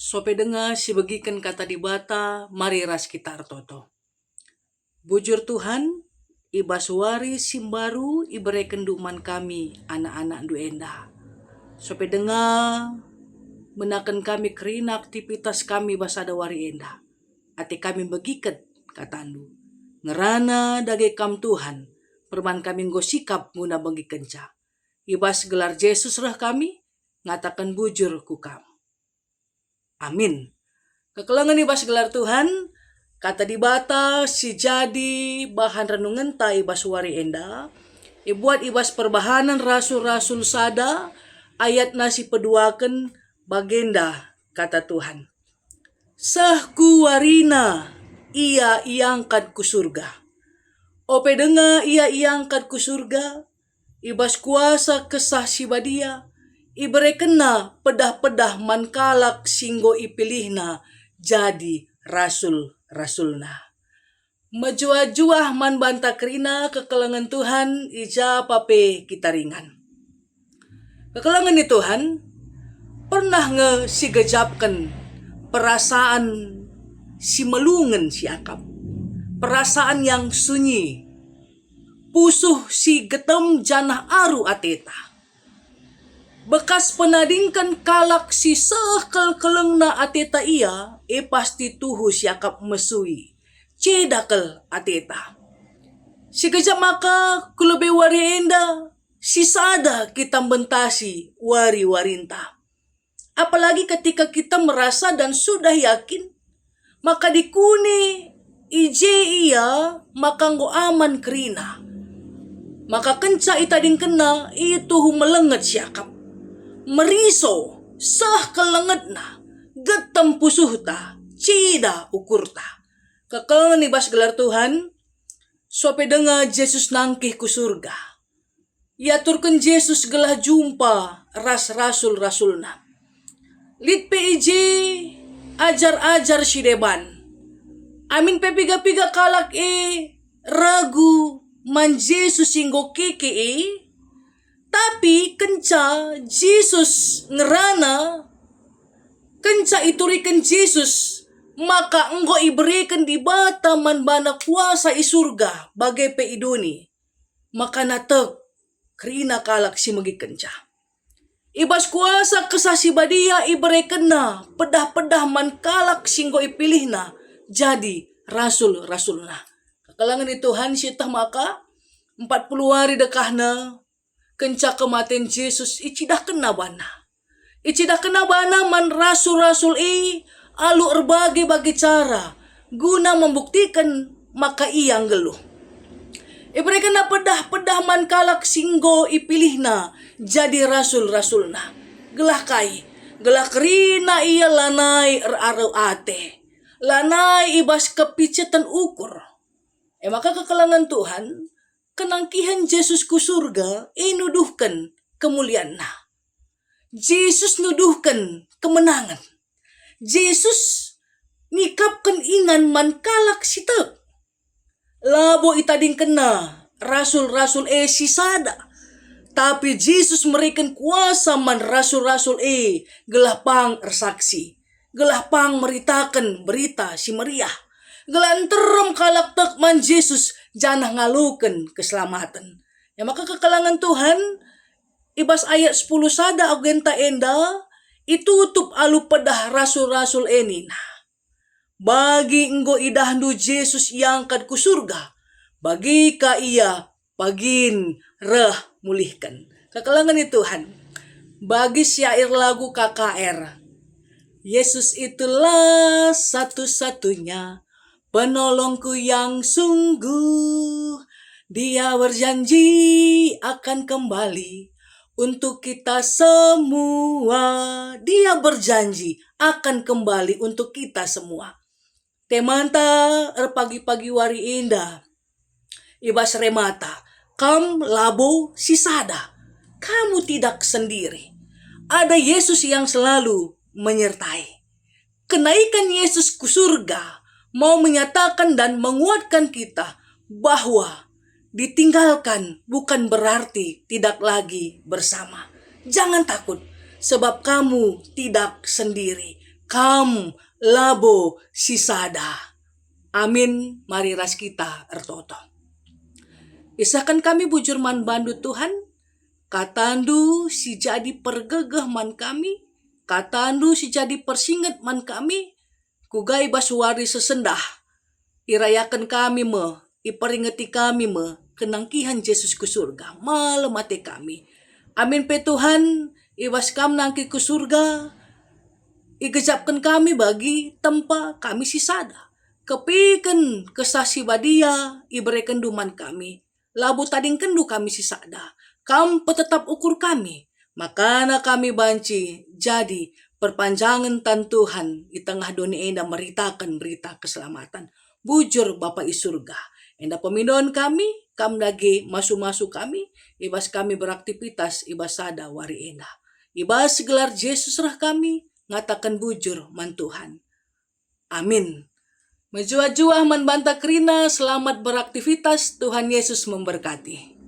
Sope denga si bagikan kata di bata, mari ras kita artoto. Bujur Tuhan, ibaswari simbaru ibereken duman kami, anak-anak duenda. Sope denga, menakan kami kerina aktivitas kami basada wari enda. Ate kami bagikat katandu. Ngerana dage kam Tuhan, perman kami ngosikap muna bagi kenca. Ibas gelar Yesus rah kami, ngatakan bujur ku kam. Amin. Kekelangan ibas gelar Tuhan, kata di bata si jadi bahan renungan ta ibas wari enda, ibuat ibas perbahanan rasul-rasul sada, ayat nasi peduakan bagenda kata Tuhan. Sahku warina, ia iangkat ku surga. Ope denga ia iangkat ku surga, ibas kuasa kesah si badia, iberekena pedah-pedah mankalak singgo ipilihna jadi rasul-rasulna. Majuah-juah man banta kerina kekelangan Tuhan ija pape kita ringan. Kekelangan ni Tuhan pernah si gejapkan perasaan si melungen si akap. Perasaan yang sunyi. Pusuh si getem janah aru ateta. Bekas penadingkan kalak si sekel-kelengna ateta ia, pasti tuhu siakap mesui. Cedakel ateta. Si gejap maka kulebe wari enda, si sada kita bentasi wari-warinta. Apalagi ketika kita merasa dan sudah yakin, maka dikuni ije ia, maka nggo aman kerina. Maka kenca itading kena, itu melenget siakap. Meriso, sah kelengetna, getem pusuhta, cida ukurta. Kekelangan ibas gelar Tuhan, sope denga Yesus nangkih ku surga. Ya turken Yesus gelah jumpa ras rasul-rasulna. Lit PIJ ajar-ajar si deban. Amin pepiga-piga kalak ragu man Yesus singgo keke tapi kenca Yesus ngerana, kenca iturikan Yesus, maka enggo iberikan di bata man bana kuasa isurga bagai pe iduni. Maka natek kerina kalak si magi kenca. Ibas kuasa kesasi badia iberikan na pedah-pedah man kalak singgo ipilihna jadi rasul-rasulna. Kekelangan itu Tuhan sitah maka 40 hari dekahna kenca kematian Yesus icidah kena bana. Icidah kena bana man rasul-rasul alu erbagi-bagi cara guna membuktikan maka ia geluh. Iberikan na pedah-pedah man kalak singgo ipilihna jadi rasul-rasulna. Gelah kai, gelah kerina ia lanai eraru ate. Lanai ibas kepicetan ukur. Maka kekelangan Tuhan, kenangkihan Yesus ku surga, nuduhkan kemuliaanna. Yesus nuduhkan kemenangan. Yesus nikapkan ingan man kalak sitek. Labo itading kena rasul-rasul si sada. Tapi Yesus memberikan kuasa man rasul-rasul gelah pang ersaksi. Gelah pang meritakan berita si meriah. Gelah enterem kalak tek man Yesus janah ngaluken keselamatan. Ya maka kekelangan Tuhan ibas ayat 10 sada agenta enda itutup alu pedah rasul-rasul enina. Bagi enggo idahnu Yesus iangkat ku surga, bagi ka ia pagin reh mulihkan. Kekelangan Tuhan, bagi syair lagu KKR, Yesus itulah satu-satunya penolongku yang sungguh. Dia berjanji akan kembali untuk kita semua. Dia berjanji akan kembali untuk kita semua. Temanta pagi-pagi wari indah. Ibas remata. Kam labo sisada. Kamu tidak sendiri. Ada Yesus yang selalu menyertai. Kenaikan Yesus ke surga mau menyatakan dan menguatkan kita bahwa ditinggalkan bukan berarti tidak lagi bersama. Jangan takut sebab kamu tidak sendiri. kam labo sisada. Amin, mari ras kita ertoto. Isahkan kami bujur man bandu Tuhan, katandu si jadi pergegeh man kami, katandu si jadi persinget man kami, kugai basuari sesendah, irayakan kami iperingeti kami kenangkihan Yesus ke surga, malam mati kami. Amin pe Tuhan, ibas kam nangki ke surga, igejapkan kami bagi tempa kami sisada. Kepiken kesasi badia iberikan duman kami. Labu tading kendu kami sisada. Kam petetap ukur kami. Makana kami banci jadi perpanjangan tan Tuhan di tengah dunia enda meritakan berita keselamatan. Bujur Bapa i surga. Enda pemindon kami, kam lagi masuk-masuk kami, ibas kami beraktivitas ibas sada wari enda. Ibas gelar Yesus rah kami, ngatakan bujur man Tuhan. Amin. Menjua-jua man banta kerina, selamat beraktivitas, Tuhan Yesus memberkati.